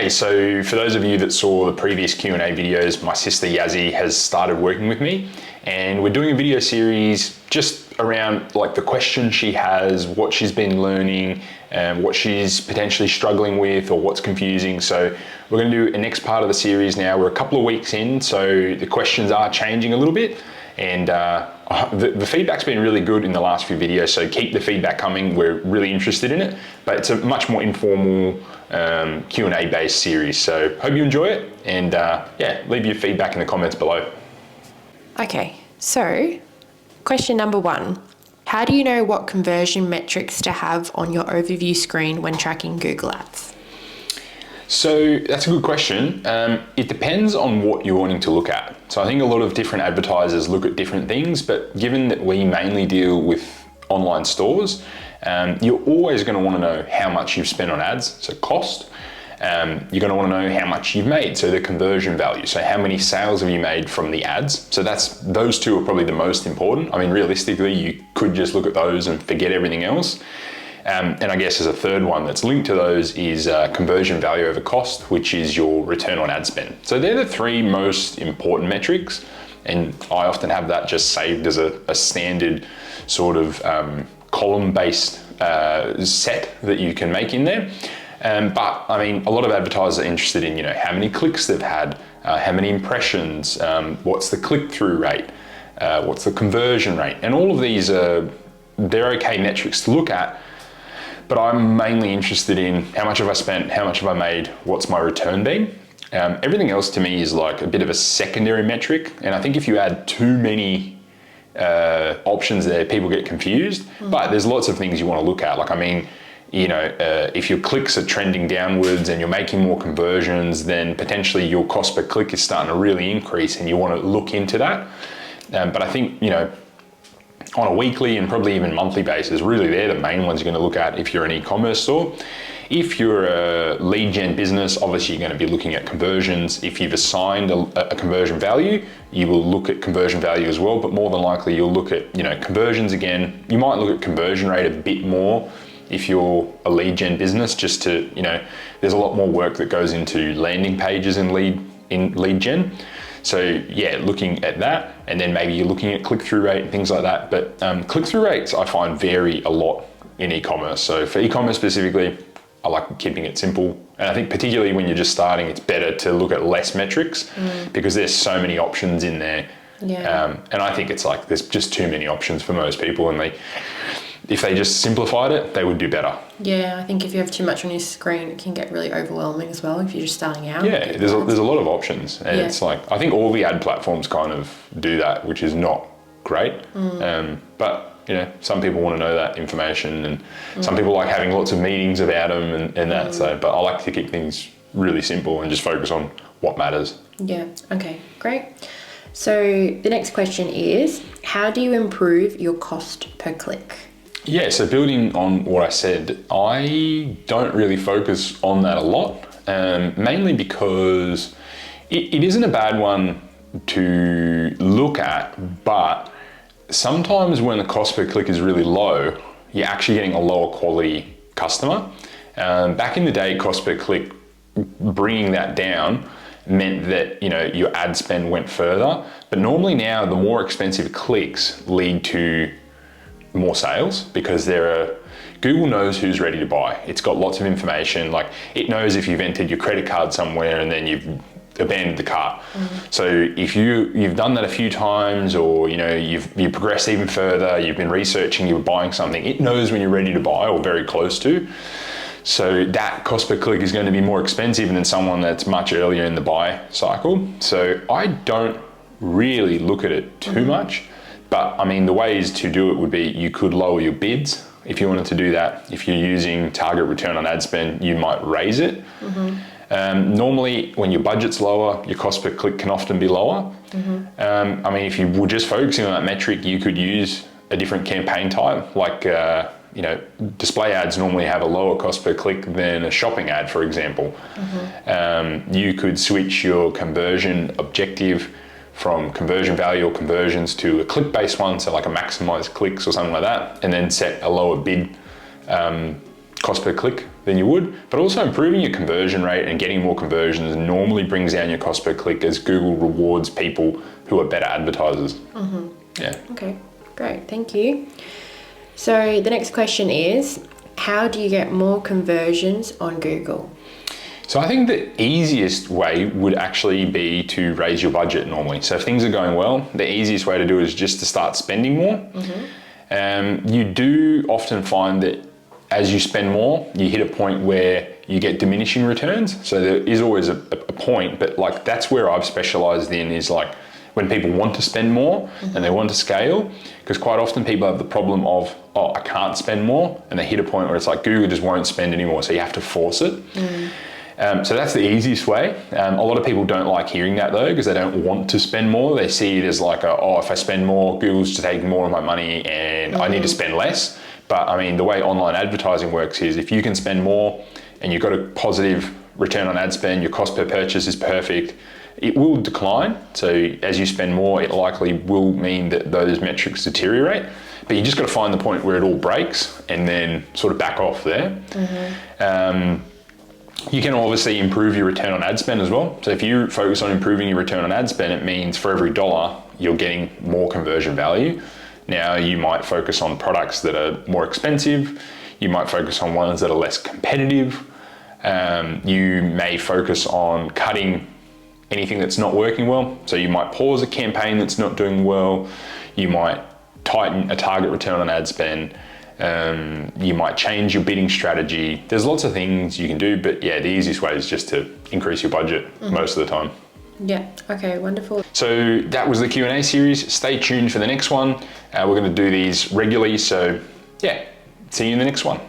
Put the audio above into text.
Hey, so for those of you that saw the previous Q&A videos, my sister Yazzie has started working with me, and we're doing a video series just around like the questions she has, what she's been learning, and what she's potentially struggling with or what's confusing. So we're going to do a next part of the series now. We're a couple of weeks in, so the questions are changing a little bit, and the feedback's been really good in the last few videos, so keep the feedback coming. We're really interested in it, but it's a much more informal Q&A based series. So hope you enjoy it, and yeah, leave your feedback in the comments below. Okay, so question number 1. How do you know what conversion metrics to have on your overview screen when tracking Google Ads? So that's a good question. It depends on what you're wanting to look at. So I think a lot of different advertisers look at different things, but given that we mainly deal with online stores, you're always going to want to know how much you've spent on ads, so cost. You're going to want to know how much you've made, so the conversion value, so how many sales have you made from the ads. So those two are probably the most important. I mean, realistically, you could just look at those and forget everything else. And I guess as a third one that's linked to those is conversion value over cost, which is your return on ad spend. So they're the three most important metrics, and I often have that just saved as a standard sort of column-based set that you can make in there. But I mean, a lot of advertisers are interested in, how many clicks they've had, how many impressions, what's the click-through rate, what's the conversion rate, and all of these they're okay metrics to look at. But I'm mainly interested in how much have I spent, how much have I made, what's my return been. Everything else to me is like a bit of a secondary metric, and I think if you add too many options there, people get confused. But there's lots of things you want to look at. Like, I mean, if your clicks are trending downwards and you're making more conversions, then potentially your cost per click is starting to really increase, and you want to look into that. But I think, on a weekly and probably even monthly basis, really they're the main ones you're going to look at if you're an e-commerce store. If you're a lead gen business, obviously you're going to be looking at conversions. If you've assigned a conversion value, you will look at conversion value as well, but more than likely you'll look at, conversions again. You might look at conversion rate a bit more if you're a lead gen business, just to, there's a lot more work that goes into landing pages in lead gen. So yeah, looking at that, and then maybe you're looking at click-through rate and things like that. But click-through rates I find vary a lot in e-commerce. So for e-commerce specifically, I like keeping it simple. And I think particularly when you're just starting, it's better to look at less metrics because there's so many options in there. Yeah. And I think it's like there's just too many options for most people, and if they just simplified it, they would do better. Yeah, I think if you have too much on your screen, it can get really overwhelming as well if you're just starting out. Yeah, there's a lot of options, and it's like, I think all the ad platforms kind of do that, which is not great. But some people want to know that information, and some people like having lots of meetings about them and that. So, but I like to keep things really simple and just focus on what matters. Yeah. Okay. Great. So the next question is, how do you improve your cost per click? Yeah, so building on what I said, I don't really focus on that a lot, mainly because it isn't a bad one to look at, but sometimes when the cost per click is really low, you're actually getting a lower quality customer. Back in the day, cost per click, bringing that down meant that your ad spend went further, but normally now the more expensive clicks lead to more sales, because Google knows who's ready to buy. It's got lots of information. Like, it knows if you've entered your credit card somewhere and then you've abandoned the cart. So if you've done that a few times, or you've progressed even further, you've been researching, you're buying something, it knows when you're ready to buy or very close to. So that cost per click is going to be more expensive than someone that's much earlier in the buy cycle. So I don't really look at it too much. But I mean, the ways to do it would be, you could lower your bids if you wanted to do that. If you're using target return on ad spend, you might raise it. Normally, when your budget's lower, your cost per click can often be lower. I mean, if you were just focusing on that metric, you could use a different campaign type. Like, display ads normally have a lower cost per click than a shopping ad, for example. You could switch your conversion objective from conversion value or conversions to a click-based one, so like a maximize clicks or something like that, and then set a lower bid cost per click than you would, but also improving your conversion rate and getting more conversions normally brings down your cost per click as Google rewards people who are better advertisers. Yeah. Okay, great, thank you. So the next question is, how do you get more conversions on Google? So I think the easiest way would actually be to raise your budget normally. So if things are going well, the easiest way to do it is just to start spending more. You do often find that as you spend more, you hit a point where you get diminishing returns. So there is always a point, but like that's where I've specialized in, is like when people want to spend more and they want to scale, because quite often people have the problem of, oh, I can't spend more, and they hit a point where it's like Google just won't spend anymore, so you have to force it. So that's the easiest way. A lot of people don't like hearing that though, because they don't want to spend more. They see it as like, if I spend more, Google's to take more of my money and I need to spend less. But I mean, the way online advertising works is if you can spend more and you've got a positive return on ad spend, your cost per purchase is perfect, it will decline. So as you spend more, it likely will mean that those metrics deteriorate. But you just got to find the point where it all breaks and then sort of back off there. You can obviously improve your return on ad spend as well. So if you focus on improving your return on ad spend, it means for every dollar, you're getting more conversion value. Now you might focus on products that are more expensive. You might focus on ones that are less competitive. You may focus on cutting anything that's not working well. So you might pause a campaign that's not doing well. You might tighten a target return on ad spend. You might change your bidding strategy. There's lots of things you can do, but yeah, the easiest way is just to increase your budget most of the time. Yeah, okay, wonderful. So that was the Q&A series. Stay tuned for the next one. We're going to do these regularly, so yeah, see you in the next one.